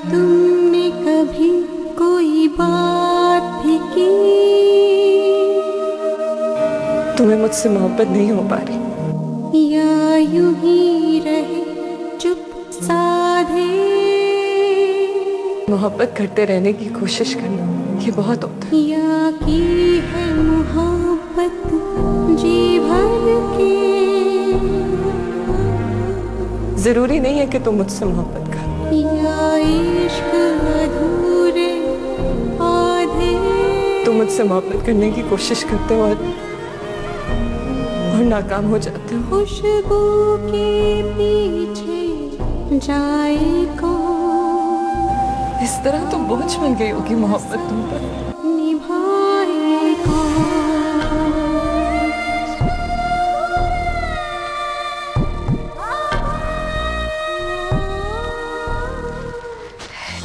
तुमने कभी कोई बात भी की? तुम्हें मुझसे मोहब्बत नहीं हो पा रही, या यूं ही रहे चुप साधे? मोहब्बत करते रहने की कोशिश करना ये बहुत होता है। या की है मोहब्बत जी भर के? जरूरी नहीं है कि तुम मुझसे मोहब्बत करो। या इश्क अधूरे आधे? तुम मुझसे मोहब्बत करने की कोशिश करते हो और नाकाम हो जाते हो। खुशबू के पीछे जाए कौन? इस तरह तो बोझ बन गई होगी मोहब्बत तुम पर। निभाए कौन?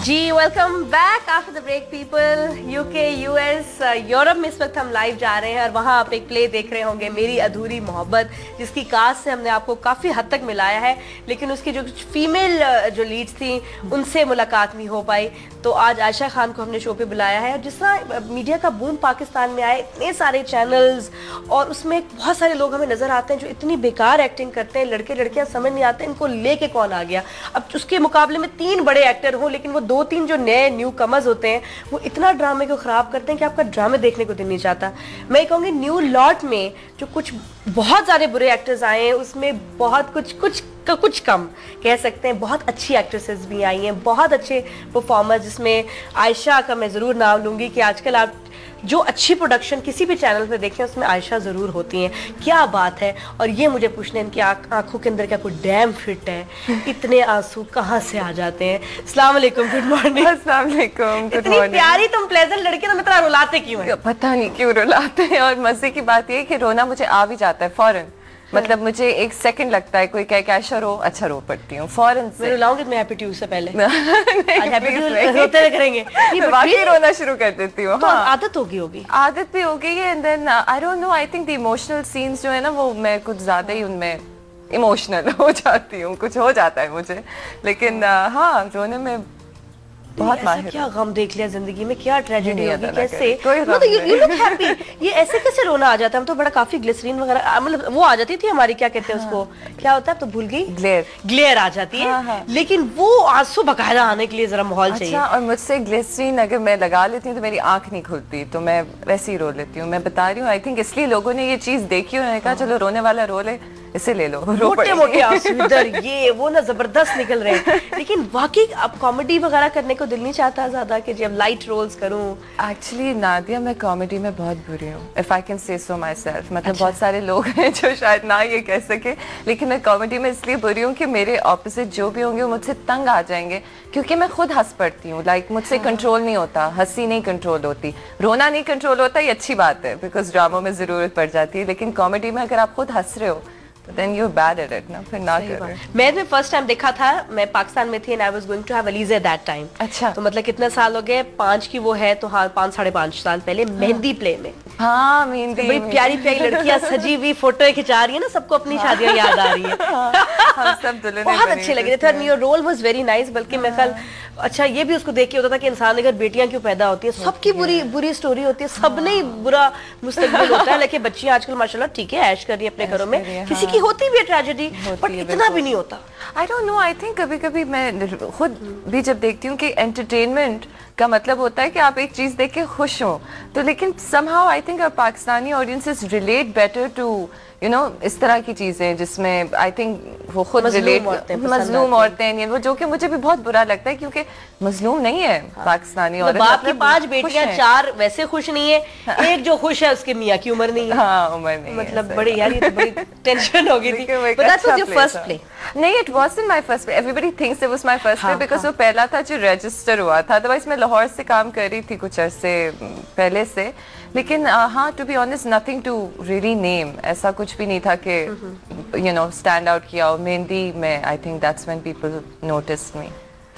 जी welcome back after the break people. UK US Europe में इस वक्त हम लाइव जा रहे हैं और वहाँ आप एक प्ले देख रहे होंगे, मेरी अधूरी मोहब्बत, जिसकी कास्ट से हमने आपको काफ़ी हद तक मिलाया है, लेकिन उसकी जो फीमेल जो लीड्स थी उनसे मुलाकात नहीं हो पाई। तो आज आयशा खान को हमने शो पे बुलाया है। जिस तरह मीडिया का बूम पाकिस्तान में आए, इतने सारे चैनल्स और उसमें बहुत सारे लोग हमें नज़र आते हैं जो इतनी बेकार एक्टिंग करते हैं, लड़के लड़कियाँ समझ नहीं आते इनको लेके कौन आ गया। अब उसके मुकाबले में 3 बड़े एक्टर हों, लेकिन वो 2-3 जो नए न्यू कमर्स होते हैं वो इतना ड्रामे को ख़राब करते हैं कि आपका ड्रामे देखने को दिल नहीं चाहता। मैं कहूँगी न्यू लॉट में जो कुछ बहुत सारे बुरे एक्टर्स आए हैं उसमें बहुत कुछ कम कह सकते हैं, बहुत अच्छी एक्ट्रेसेस भी आई हैं, बहुत अच्छे परफॉर्मर्स, जिसमें आयशा का मैं ज़रूर नाम लूँगी कि आजकल आप जो अच्छी प्रोडक्शन किसी भी चैनल पे देखें उसमें आयशा ज़रूर होती हैं। क्या बात है। और ये मुझे पूछने इनकी आंखों के अंदर क्या कोई डैम फिट है, इतने आंसू कहाँ से आ जाते हैं। अस्सलाम वालेकुम, गुड मॉर्निंग। अस्सलाम वालेकुम, गुड इतनी मॉर्निंग। प्यारी तुम प्लेजेंट लड़के तो इतना रुलाते क्यों हैं? पता नहीं क्यों रुलाते हैं। और मजे की बात ये है कि रोना मुझे आ भी जाता है फौरन। मतलब मुझे 1 सेकंड लगता है कोई कहे कि आयशा रो, अच्छा रो पड़ती हूँ फौरन से। मैं रुलाऊंगी मैं हैप्पी ट्यूज से पहले। आज हैप्पी ट्यूज रोते हुए करेंगे। बाकी रोना शुरू कर देती हूँ। तो हाँ, आदत होगी आदत भी हो गई है। And then I don't know, I think the emotional scenes जो है ना वो मैं कुछ ज्यादा ही उनमें इमोशनल हो जाती हूँ, कुछ हो जाता है मुझे। लेकिन हाँ, रोने में बहुत माहिर। क्या गम देख लिया जिंदगी में, क्या ट्रेजेडी होगी, कैसे कोई गम मतलब यू लुक हैप्पी। ये ऐसे कैसे रोना आ जाता है? हम तो बड़ा काफी ग्लिसरीन वगैरह मतलब वो आ जाती थी हमारी, क्या कहते हैं उसको, क्या होता है, अब तो भूल गई, ग्लेयर आ जाती है। हाँ। लेकिन वो आंसू बकायदा आने के लिए जरा माहौल चाहिए। और मुझसे ग्लिसरीन अगर मैं लगा लेती हूँ तो मेरी आंख नहीं खुलती, तो मैं वैसे ही रो लेती हूँ। मैं बता रही हूँ, आई थिंक इसलिए लोगों ने ये चीज देखी, उन्होंने कहा चलो रोने वाला रो ले, इसे ले लो। मोटे मोटे आंसू इधर ये वो ना जबरदस्त निकल रहे हैं। लेकिन वाकई अब कॉमेडी वगैरह करने को दिल नहीं चाहता ज्यादा कि जब लाइट रोल्स करूं? एक्चुअली नादिया, मैं कॉमेडी में बहुत बुरी हूँ, if I can say so my self. मतलब बहुत सारे लोग हैं जो शायद ना ये कह सके, लेकिन मैं कॉमेडी में इसलिए बुरी हूँ कि मेरे ऑपोजिट जो भी होंगे वो मुझसे तंग आ जाएंगे, क्योंकि मैं खुद हंस पड़ती हूँ। लाइक मुझसे कंट्रोल नहीं होता, हंसी नहीं कंट्रोल होती, रोना नहीं कंट्रोल होता। ये अच्छी बात है बिकॉज ड्रामों में जरूरत पड़ जाती है, लेकिन कॉमेडी में अगर आप खुद हंस रहे हो तो then you're bad at it ना, फिर ना करें। मैं फर्स्ट टाइम देखा था, मैं पाकिस्तान में थी and I was going to have Aliza that time. अच्छा, तो मतलब कितने साल हो गए, 5 की वो है तो हाँ 5-5.5 साल पहले मेहंदी प्ले में। हाँ, मेहंदी बड़ी प्यारी प्यारी लड़कियां सजी हुई फोटो खिंचा रही है ना, सबको अपनी शादियां याद आ रही है। हम सब दुल्हन बहुत अच्छे लगे थे। Your role was very nice. बल्कि मैं कल अच्छा ये भी उसको देख के होता था कि इंसान अगर बेटियां क्यों पैदा होती है, सबकी बुरी स्टोरी होती है, सबने ही बुरा मुस्तकबिल होता है। लेकिन बच्चियां आजकल माशाल्लाह ठीक है, ऐश कर रही है अपने घरों में, किसी की होती भी है ट्रेजेडी, बट इतना भी नहीं होता। आई डोंट नो, आई थिंक कभी कभी मैं खुद भी जब देखती हूँ कि एंटरटेनमेंट का मतलब होता है कि आप एक चीज देख के खुश हो, तो लेकिन somehow I think our Pakistani audiences relate better to you know इस तरह की चीजें जिसमें आई थिंक वो खुद रिलेट, मजलूम औरतें, वो जो कि मुझे भी बहुत बुरा लगता है क्योंकि मजलूम नहीं है पाकिस्तानी औरत। बाप की 5 बेटियां, 4 वैसे खुश नहीं है, एक जो खुश है उसके मियाँ की उम्र नहीं है। हाँ, उम्र नहीं मतलब बड़ी यार, ये तो बड़ी टेंशन हो गई थी। But that was your first play? नहीं, it wasn't my first play. Everybody thinks it was my first play because वो पहला था जो रजिस्टर हुआ था। अदरवाइज मैं लाहौर से काम कर रही थी कुछ अरसे पहले से, लेकिन हाँ, to be honest nothing to really name, ऐसा कुछ भी नहीं था कि यू नो स्टैंड आउट किया हो। मेहंदी में I think that's when people noticed me.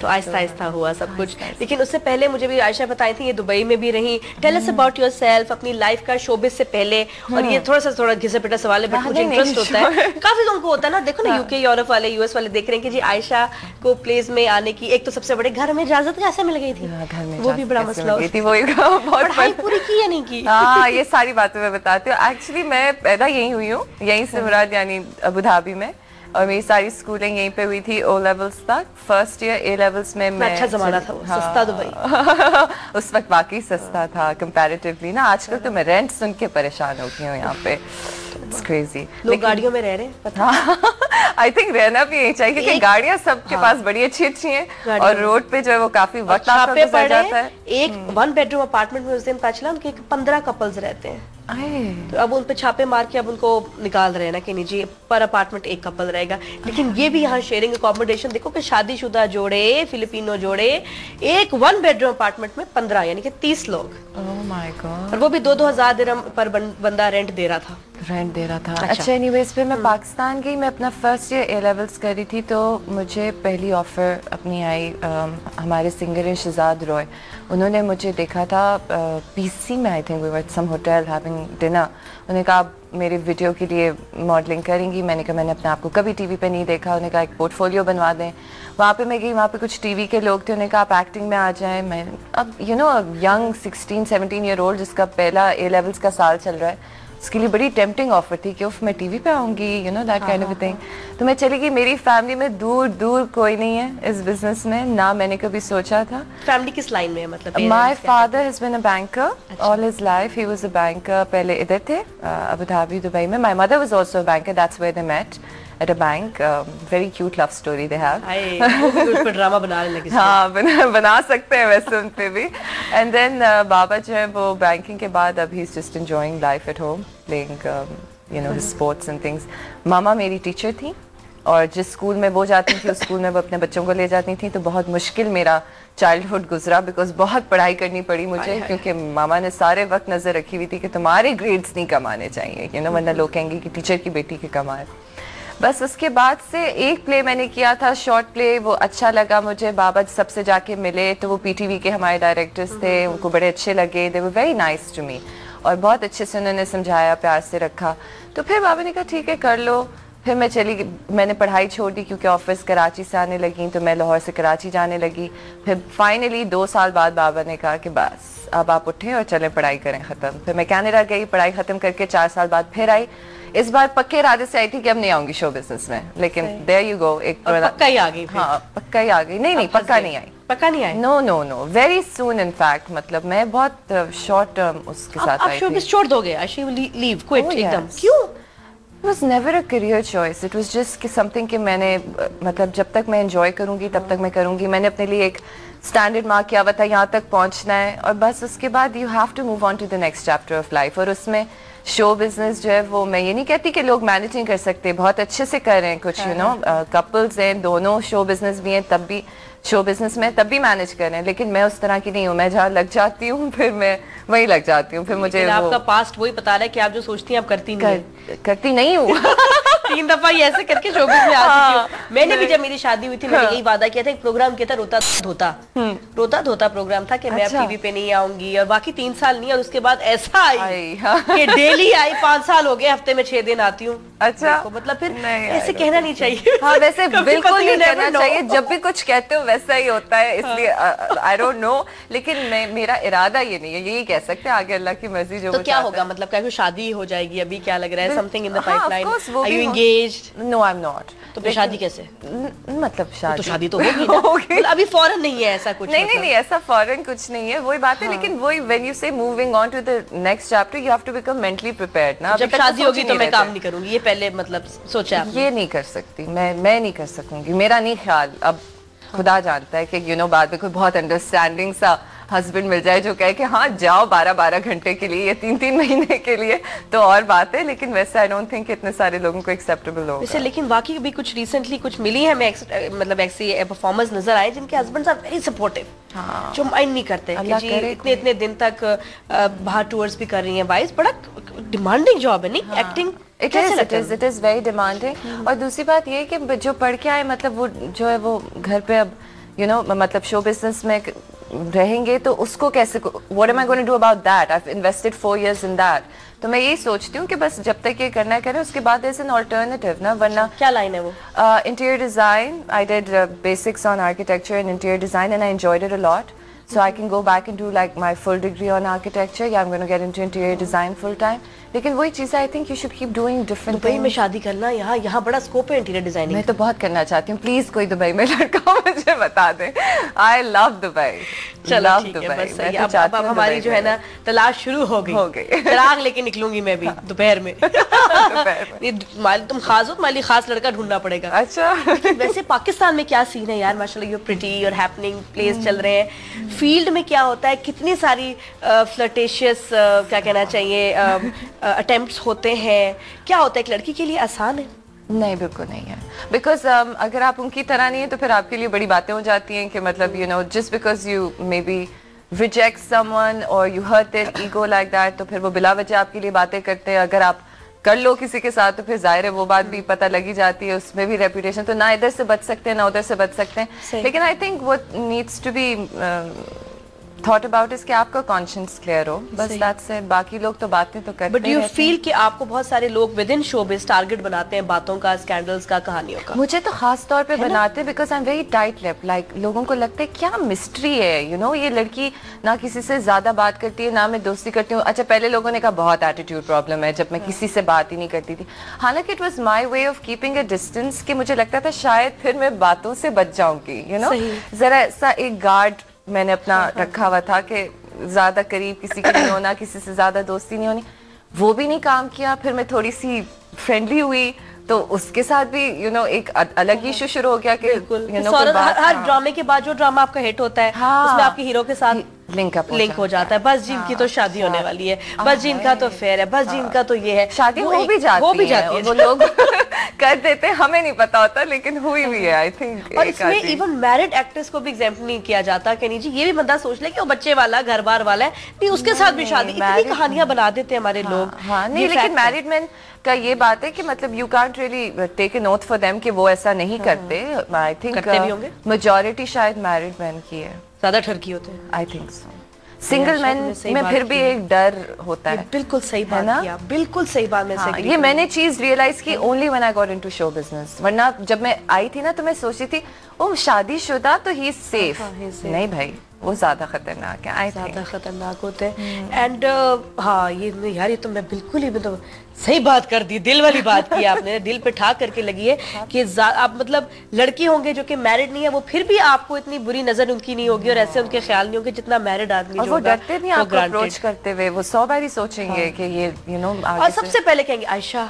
तो आहिस्ता आहिस्ता हुआ सब कुछ। लेकिन उससे पहले मुझे भी आयशा बताई थी ये दुबई में भी रही। टेल अस अबाउट योरसेल्फ, अपनी लाइफ का शोबिज से पहले। और ये थोड़ा घिसा पिटा सवाल है, बट मुझे इंटरेस्ट होता है, काफी लोगों को होता है ना। देखो ना, यूके यूरोप वाले, यूएस वाले देख रहे हैं कि जी आयशा को प्लेस में आने की एक तो सबसे बड़े घर में इजाजत कैसे मिल गई थी, वो भी बड़ा मसला हो थी। वो पढ़ाई पूरी की या नहीं की? हाँ, ये सारी बातें मैं बताती हूँ। एक्चुअली मैं पैदा यहीं हुई हूँ, यहीं से मुराद यानी अबू धाबी में, और मेरी सारी स्कूलिंग यहीं पे हुई थी ओ लेवल्स तक। फर्स्ट ईयर ए लेवल्स में मैं, अच्छा जमाना था वो, सस्ता दुबई। उस वक्त वाकई सस्ता था कंपैरेटिवली ना। आजकल तो मैं रेंट सुन के परेशान हो गई हूँ यहाँ पे, इट्स क्रेजी। लोग गाड़ियों में रह रहे हैं, पता है। आई थिंक रहना भी यही चाहिए, क्योंकि गाड़ियाँ सबके पास बड़ी अच्छी हैं, और रोड पे जो है वो काफी वक्त आपका गुजर जाता है। एक 1 बेडरूम अपार्टमेंट में उस दिन पता चला उनके 15 कपल्स रहते हैं। तो अब उन पे छापे मार के अब उनको निकाल रहे हैं ना कि नहीं जी, पर अपार्टमेंट एक कपल रहेगा। लेकिन ये भी यहाँ शेयरिंग अकोमोडेशन देखो कि शादीशुदा जोड़े, फिलिपिनो जोड़े, एक 1 बेडरूम अपार्टमेंट में 15 यानी कि 30 लोग। Oh my God. और वो भी 2-2 हजार दिरहम पर बंदा रेंट दे रहा था। अच्छा एनीवेज, फिर मैं पाकिस्तान गई। मैं अपना फर्स्ट ईयर ए लेवल्स कर रही थी, तो मुझे पहली ऑफर अपनी आई हमारे सिंगर शहजाद रॉय। उन्होंने मुझे देखा था पीसी में, I think we were at some hotel having dinner. उन्होंने कहा आप मेरे वीडियो के लिए मॉडलिंग करेंगी। मैंने कहा मैंने अपने आप को कभी टीवी पे नहीं देखा। उन्होंने कहा एक पोर्टफोलियो बनवा दें। वहाँ पे मैं गई, वहाँ पे कुछ टीवी के लोग थे। उन्होंने कहा आप एक्टिंग में आ जाएं। मैं अब यंग 16-17 ईयर ओल्ड जिसका पहला ए लेवल्स का साल चल रहा है, उसके लिए बड़ी टेम्पटिंग ऑफर थी कि उफ मैं टीवी पे आऊंगी, दैट काइंड ऑफ थिंग। तो मैं चली गई। मेरी फैमिली में दूर दूर कोई नहीं है इस बिजनेस में, ना मैंने कभी सोचा था। फैमिली किस लाइन में है मतलब? My father has been a banker all his life. He was a banker, पहले इधर थे अबू धाबी दुबई में। My mother was also a banker, that's where they met at a bank. Very cute love story they have. उस पर drama बना लगे। हाँ, बना सकते हैं वैसे उन पे भी। And then बाबा जो है वो बैंकिंग के बाद अब he's just enjoying life at home, playing his sports and things. मामा मेरी टीचर थी, और जिस स्कूल में वो जाती थी उस स्कूल में वो अपने बच्चों को ले जाती थी। तो बहुत मुश्किल मेरा चाइल्डहुड गुजरा, बिकॉज बहुत पढ़ाई करनी पड़ी मुझे, क्योंकि मामा ने सारे वक्त नजर रखी हुई थी कि तुम्हारे ग्रेड्स नहीं कम आने चाहिए, वरना लोग कहेंगे कि टीचर की बेटी के कम आए। बस उसके बाद से एक प्ले मैंने किया था, शॉर्ट प्ले, वो अच्छा लगा मुझे। बाबा सबसे जाके मिले तो वो पीटीवी के हमारे डायरेक्टर्स थे, उनको बड़े अच्छे लगे। They were very nice to me, और बहुत अच्छे से उन्होंने समझाया, प्यार से रखा। तो फिर बाबा ने कहा ठीक है कर लो। फिर मैं चली, मैंने पढ़ाई छोड़ दी क्योंकि ऑफिस कराची से आने लगी, तो मैं लाहौर से कराची जाने लगी। फिर फाइनली 2 साल बाद बाबा ने कहा कि बस अब आप उठें और चलें पढ़ाई करें ख़त्म। फिर मैं कनाडा गई, पढ़ाई ख़त्म करके 4 साल बाद फिर आई। इस बार पक्के इरादे से आई थी कि अब नहीं आऊंगी शो बिजनेस में, लेकिन देयर यू गो, एक पक्का ही आ गई। हाँ, पक्का ही आ गई। नहीं, पक्का नहीं आई। पक्का नहीं आई? No, very soon in fact. मतलब मैं बहुत शॉर्ट टर्म उसके साथ आई थी। आप छोड़ दोगे? आई विल लीव, क्विट एकदम? क्यों? It was never a career choice. It was just कि something कि मैंने मतलब जब तक मैं enjoy करूँगी तब तक मैं करूँगी। मैंने अपने लिए एक स्टैंडर्ड मार्क किया हुआ था, यहाँ तक पहुँचना है, और बस उसके बाद you have to move on to the next chapter of life। और उसमें शो बिजनेस जो है वो, मैं ये नहीं कहती कि लोग मैनेज नहीं कर सकते, बहुत अच्छे से कर रहे हैं कुछ, कपल्स हैं, दोनों शो बिजनेस भी हैं, तब भी शो बिजनेस में तब भी मैनेज कर रहे हैं। लेकिन मैं उस तरह की नहीं हूँ। मैं जहाँ लग जाती हूँ फिर मैं वहीं लग जाती हूँ। फिर मुझे आपका पास्ट वही बता रहा है कि आप जो सोचती हैं आप करती नहीं हूँ। 3 दफा ये ऐसे करके शोबिज़ में आ चुकी हूँ। मैंने भी, जब मेरी शादी हुई थी, मैंने यही वादा किया था। एक प्रोग्राम किया था रोता धोता प्रोग्राम था कि मैं अब टीवी पे नहीं आऊंगी, और बाकी 3 साल नहीं, और उसके बाद ऐसा आई कि डेली आई। 5 साल हो गए, हफ्ते में 6 दिन आती हूँ। अच्छा, मतलब फिर ऐसे कहना नहीं चाहिए। हाँ, वैसे बिल्कुल नहीं कहना चाहिए। जब भी कुछ कहते हो वैसा ही होता है, इसलिए आई डोंट नो। लेकिन मेरा इरादा ये नहीं है, यही कह सकते हैं, आगे अल्लाह की मर्जी जो। तो क्या होगा मतलब, क्या शादी हो जाएगी अभी? क्या लग रहा है? Something in the pipeline? Are you engaged? No, I am not. तो फिर शादी कैसे? मतलब तो शादी तो होगी ना। मतलब अभी फौरन नहीं है ऐसा कुछ? नहीं, ऐसा फौरन कुछ नहीं है, वही बात है। लेकिन वही when you say moving on to the next chapter, you have to become mentally prepared ना। जब शादी होगी तो मैं काम नहीं करूंगी, ये पहले मतलब सोचा आपने? ये नहीं कर सकती मैं नहीं कर सकूंगी, मेरा नहीं ख्याल। अब खुदा जानता है कि बाद में कोई बहुत अंडरस्टैंडिंग सा हस्बैंड मिल जाए जो कहे कि हाँ जाओ 12-12 घंटे के लिए या 3-3 महीने के लिए, तो और बात है। लेकिन वैसे आई डोंट थिंक इतने सारे लोगों को एक्सेप्टेबल होगा वैसे। लेकिन वाकई भी कुछ रिसेंटली कुछ मिली है, मैं मतलब ऐसे परफॉर्मर्स नजर आए जिनके हस्बैंड्स आर वेरी सपोर्टिव, जो माइंड नहीं करते कि जी इतने दिन तक बाहर टूर्स भी कर रही हैं। वाइज बड़ा डिमांडिंग जॉब है नहीं acting? It is very demanding. और दूसरी बात ये है कि जो पढ़ के आए, मतलब वो जो है वो घर पे अब यू नो मतलब शो बिजनेस में रहेंगे तो उसको कैसे, what am I going to do about that, I have invested 4 years in दैट. तो मैं यही सोचती हूँ कि बस जब तक ये करना है करें, उसके बाद there's an alternative ना, वरना क्या लाइन है वो? Interior design. I did basics on architecture and interior design, and I enjoyed it a lot. So I can go back and do like my full degree on architecture. Yeah, I'm going to get into interior design full time. लेकिन वही चीज़ है, I think you should keep doing different Dubai things. में शादी करना, यहाँ बड़ा scope है interior designing. मैं तो बहुत करना चाहती हूँ. प्लीज कोई दुबई में लड़का मुझे बता दे. I love Dubai. चलो Love ठीक है, दुबई. बस मैं सही. तो अब चाहती हूँ हमारी दुबई जो है में. ना तलाश शुरू हो गई. चिराग लेके निकलूंगी मैं भी दोपहर में. दोपहर में. ये तुम खास हो, तुम्हारे लिए खास लड़का ढूंढना पड़ेगा. अच्छा. वैसे पाकिस्तान में क्या सीन है यार, माशाल्लाह यू प्रिटी और हैपनिंग प्लेस चल रहे हैं. फील्ड में क्या होता है, कितनी सारी फ्लर्टेशियस क्या कहना चाहिए अटेम्प्ट्स होते हैं, क्या होता है, एक लड़की के लिए आसान है? नहीं, बिल्कुल नहीं है. बिकॉज अगर आप उनकी तरह नहीं है तो फिर आपके लिए बड़ी बातें हो जाती हैं कि मतलब you know just because you may be reject someone और you hurt their ego like that, तो फिर वो बिला वजह आपके लिए बातें करते हैं. अगर आप कर लो किसी के साथ तो फिर जाहिर है वो बात भी पता लगी जाती है, उसमें भी रेपुटेशन, तो ना इधर से बच सकते हैं ना उधर से बच सकते हैं. लेकिन I think what needs to be thought about is कि आपका कॉन्शियस क्लियर हो, बस दैट्स इट. बाकी लोग तो बातें तो करते हैं. बट यू फील कि आपको बहुत सारे लोग विद इन शोबिज टारगेट बनाते हैं बातों का, स्कैंडल्स का, कहानियों का? मुझे तो खास तौर पे बनाते हैं because I am very tight lip. Like लोगों को लगता है क्या मिस्ट्री है, यू नो ये लड़की ना किसी से ज्यादा बात करती है ना मैं दोस्ती करती हूँ. अच्छा पहले लोगों ने कहा बहुत एटीट्यूड प्रॉब्लम है जब मैं किसी से बात ही नहीं करती थी. हालांकि it was my way of keeping a distance कि मुझे लगता था शायद फिर मैं बातों से बच जाऊंगी, यू नो जरा ऐसा एक गार्ड मैंने अपना रखा हुआ था कि ज्यादा करीब किसी के नहीं होना, किसी से ज्यादा दोस्ती नहीं होनी. वो भी नहीं काम किया. फिर मैं थोड़ी सी फ्रेंडली हुई तो उसके साथ भी यू नो एक अलग ही इशू शुरू हो गया कि यू नो हर ड्रामे के बाद जो ड्रामा आपका हिट होता है उसमें आपके हीरो के साथ लिंक हो जाता है. बस जी इनकी तो शादी होने वाली है, बस जी इनका तो फेयर है, बस जी इनका तो ये है. शादी हो भी जाती है, वो लोग कर देते हैं, हमें नहीं पता होता लेकिन हुई भी है आई थिंक. और इसमें इवन मैरिड एक्ट्रेस को भी एग्जाम्पल नहीं किया जाता कि नहीं जी ये भी बंदा सोच ले कि वो बच्चे वाला घर बार वाला है, नहीं उसके साथ भी शादी. इतनी कहानियां बना देते हैं हमारे लोग. हाँ नहीं, लेकिन मैरिड मैन का ये बात है कि मतलब you can't really take an oath for them कि वो ऐसा नहीं करते. आई थिंक मेजॉरिटी शायद मैरिड मैन की है, ज्यादा ठरकी होते हैं. I think so. Single man में फिर भी एक डर होता है. बिल्कुल सही बात किया, बिल्कुल सही बात. में से ये मैंने चीज रियलाइज की only when I got into show business. वरना जब मैं आई थी ना तो मैं सोचती थी ओ शादीशुदा तो ही इज सेफ. नहीं भाई वो ज्यादा खतरनाक है. आई ज्यादा खतरनाक होते हैं. एंड हाँ ये यार ये तो मैं बिल्कुल ही मतलब सही बात कर दी, दिल वाली बात की आपने, दिल पे ठा करके लगी है कि आप मतलब लड़की होंगे जो कि मैरिड नहीं है वो फिर भी आपको इतनी बुरी नजर उनकी नहीं होगी और ऐसे उनके ख्याल नहीं होंगे जितना मैरिड आदमी. और वो डरते नहीं आपको अप्रोच करते हुए, वो 100 बार ही सोचेंगे कि ये यू नो. और सबसे पहले कहेंगे आयशा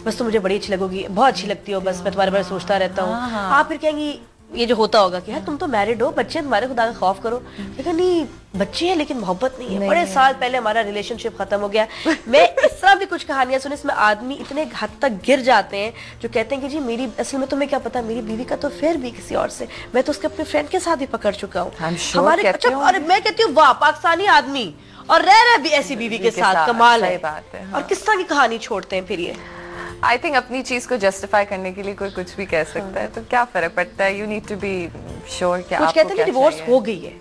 बस तुम मुझे बड़ी अच्छी लगोगी, बहुत अच्छी लगती हो, बस मैं तुम्हारे बारे में सोचता रहता हूँ. आप फिर कहेंगी ये जो होता होगा कि यार तुम तो मैरिड हो, बच्चे तुम्हारे, खुदा का खौफ करो. लेकिन नहीं बच्चे हैं लेकिन मोहब्बत नहीं है. बड़े साल पहले हमारा रिलेशनशिप खत्म हो गया. मैं इस तरह भी कुछ कहानियां सुनी इसमें आदमी इतने हद तक गिर जाते हैं जो कहते हैं कि जी मेरी असल में तुम्हें क्या पता मेरी बीवी का तो फिर भी किसी और से, मैं तो उसके अपने फ्रेंड के साथ ही पकड़ चुका हूँ. हमारे अच्छा और मैं कहती हूँ वाह पाकिस्तानी आदमी और रह रहे भी ऐसी बीवी के साथ, कमाल है. और किस तरह की कहानी छोड़ते हैं फिर ये. आई थिंक अपनी चीज को जस्टिफाई करने के लिए कोई कुछ भी कह सकता है तो क्या फर्क पड़ता है. You need to be sure कि कुछ कहते हैं डिवोर्स हो गई है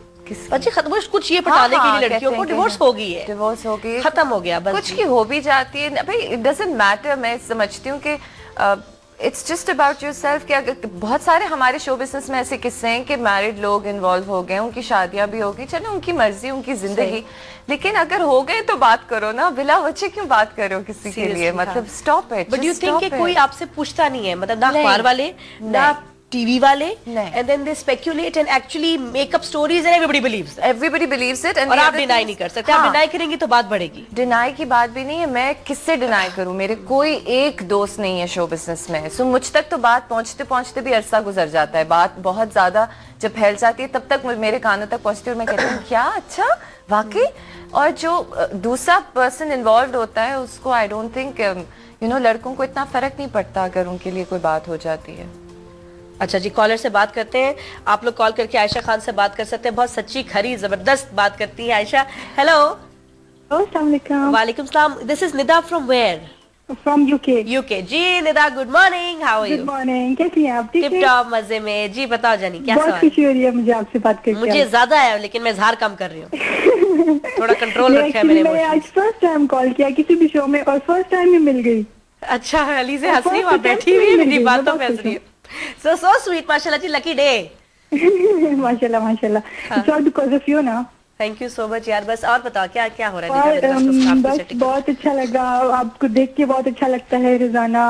अच्छी खत्म, कुछ ये पटाने के लिए लड़कियों को डिवोर्स हो गई है, डिवोर्स हो गई, खत्म हो गया, बस कुछ की हो भी जाती है भाई. It doesn't matter. मैं समझती हूँ कि इट्स जस्ट अबाउट योरसेल्फ. कि अगर बहुत सारे हमारे शो बिजनेस में ऐसे किस्से हैं कि मैरिड लोग इन्वॉल्व हो गए, उनकी शादियां भी हो गई, चलो उनकी मर्जी उनकी जिंदगी, लेकिन अगर हो गए तो बात करो ना. बिला वजह क्यों बात करो किसी के लिए, मतलब stop it. But you think कि कोई आपसे पूछता नहीं है, मतलब ना अखबार वाले ना टीवी वाले, and then they speculate and actually make up stories and everybody believes it. And और आप डिनाई नहीं कर सकते. आप डिनाई करेंगी तो बात बढ़ेगी. डिनाई की बात भी नहीं है. मैं किससे डिनाई करूं, मेरे कोई एक दोस्त नहीं है शो बिजनेस में. सो मुझ तक तो बात पहुंचते पहुंचते भी अरसा गुजर जाता है. बात बहुत ज्यादा जब फैल जाती है तब तक मेरे कानों तक पहुंचती है और मैं कहती हूँ क्या अच्छा वाकई. और जो दूसरा पर्सन इन्वॉल्व होता है उसको I don't think you know लड़कों को इतना फर्क नहीं पड़ता अगर उनके लिए कोई बात हो जाती है. अच्छा जी, कॉलर से बात करते हैं. आप लोग कॉल करके आयशा खान से बात कर सकते हैं. बहुत सच्ची खरी जबरदस्त बात करती है आयशा. हेलो. वालेकुम सलाम. वालेकुम सलाम. This is Nida from where? From UK. UK. जी Nida, good morning, how are you? Good morning, कैसी हैं आप? ठीक टिप है, टॉप, मजे में। जी बताओ जानी, क्या बहुत सवाल? खुशी हो रही है मुझे आपसे बात करके। मुझे ज्यादा है, लेकिन मैं इजहार कम कर रही हूँ। थोड़ा कंट्रोल रखे मेरे मैंने आज इमोशंस। फर्स्ट टाइम कॉल किया किसी भी शो में और फर्स्ट टाइम ही मिल गई। अच्छा, अली से हंस रही हूँ, first आप बैठी हुई है, attempt में मेरी मिल गई, बातों मैं पे बहुत हंस रही है। सो स्वीट, माशाल्लाह जी, लकी डे। माशाल्लाह माशाल्लाह, it's all because of you ना। थैंक यू सो मच यार। बस और बताओ, क्या क्या हो रहा है? और आपकी बस setting? बहुत अच्छा लगा, आपको देख के बहुत अच्छा लगता है रोजाना।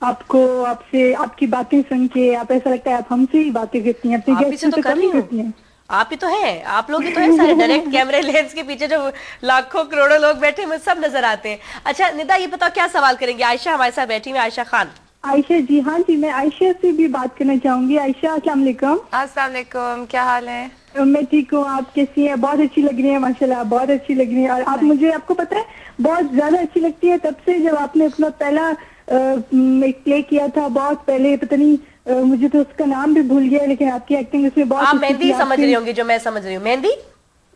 आपको आपसे आपकी बातें सुन के आप ऐसा लगता है आप हमसे ही बातें करती हैं, अपने आप ही गेस्ट से तो से कर कम रही ही करती हूँ। हैं। आप ही तो हैं, आप लोग ही तो हैं सारे डायरेक्ट कैमरे लेंस के पीछे जो लाखों करोड़ों लोग बैठे हैं, मुझे सब नजर आते हैं। अच्छा निदा, ये बताओ क्या सवाल करेंगे? आयशा हमारे साथ बैठी हुई, आयशा खान। आयशा जी, हाँ जी, मैं आयशा से भी बात करना चाहूंगी। आयशा, अस्सलाम वालेकुम। अस्सलाम वालेकुम, क्या हाल है? मैं ठीक हूँ, आप कैसी हैं? बहुत अच्छी लग रही है माशाल्लाह, आप बहुत अच्छी लग रही है। और आप मुझे, आपको पता है, बहुत ज्यादा अच्छी लगती है तब से जब आपने अपना पहला एक प्ले किया था बहुत पहले, पता नहीं मुझे तो उसका नाम भी भूल गया, लेकिन आपकी एक्टिंग उसमें बहुत आप अच्छी मेहंदी थी। समझ रही होंगी जो मैं समझ रही हूँ, मेहंदी?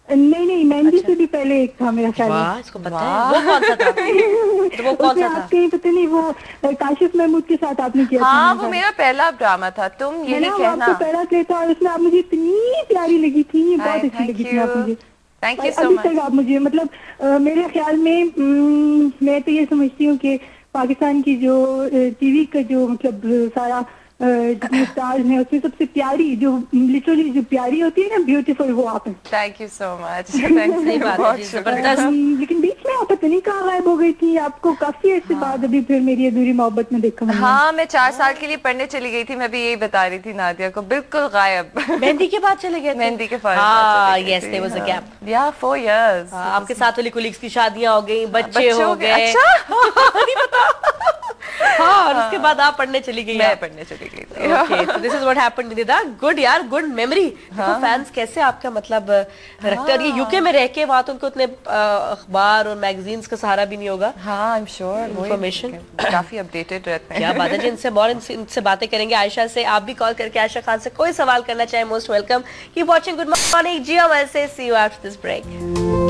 नहीं नहीं, मेहंदी से भी पहले एक था मेरा ख्याल है। वाह, इसको पता है। वो कौन सा था? तो वो कौन उसमें सा था? आपके पता नहीं, वो काशिफ महमूद के साथ आपने किया था हाँ, मेरे वो साथ। मेरा पहला ड्रामा था, तुम है यही ना, वो कहना। आपका पहला प्ले था और उसमें आप मुझे इतनी प्यारी लगी थी, बहुत अच्छी thank लगी थी आप you. मुझे। Thank you और so अभी much. तक आप मुझे, मतलब मेरे ख्याल में मैं तो ये समझती हूँ कि पाकिस्तान की जो टीवी का जो मतलब सारा जितने स्टार्स हैं उसमें सबसे प्यारी, जो लिटरली जो प्यारी होती है ना, ब्यूटीफुल, वो आप हैं। Thank you so much. सही बात है जी, जबरदस्त। लेकिन बीच में आप पता नहीं कहाँ गायब हो गई थी, आपको काफी ऐसे बाद अभी फिर मेरी अधूरी मोहब्बत में देखा हमने। हाँ, मैं 4 साल के लिए पढ़ने चली गई थी, मैं भी यही बता रही थी नादिया को, बिल्कुल गायब। मेहंदी के बाद चले गए थे? मेहंदी के बाद हाँ, चली गई यस, थी, देयर वाज अ हाँ। गैप। या 4 years। आपके साथ वाली कोलीग्स की शादियां हो गई, बच्चे हो गए। अच्छा। नहीं पता। हाँ, और उसके बाद आप पढ़ने चली गई। मैं पढ़ने चली गई थी। Okay, so this is what happened Nida. Good यार, गुड मेमोरी। देखो फैंस कैसे आपका मतलब रखते हैं, और ये यूके में रह के वहां तो उनको उतने अखबार और मैगजीन्स का सहारा भी नहीं होगा। हाँ, आई एम श्योर Information। काफी अपडेटेड रहते हैं। क्या बात है जी, इनसे बातें करेंगे। आयशा से आप भी कॉल करके आयशा खान से कोई सवाल करना चाहे, most welcome. Keep watching good morning जियो। वैसे see you after this break.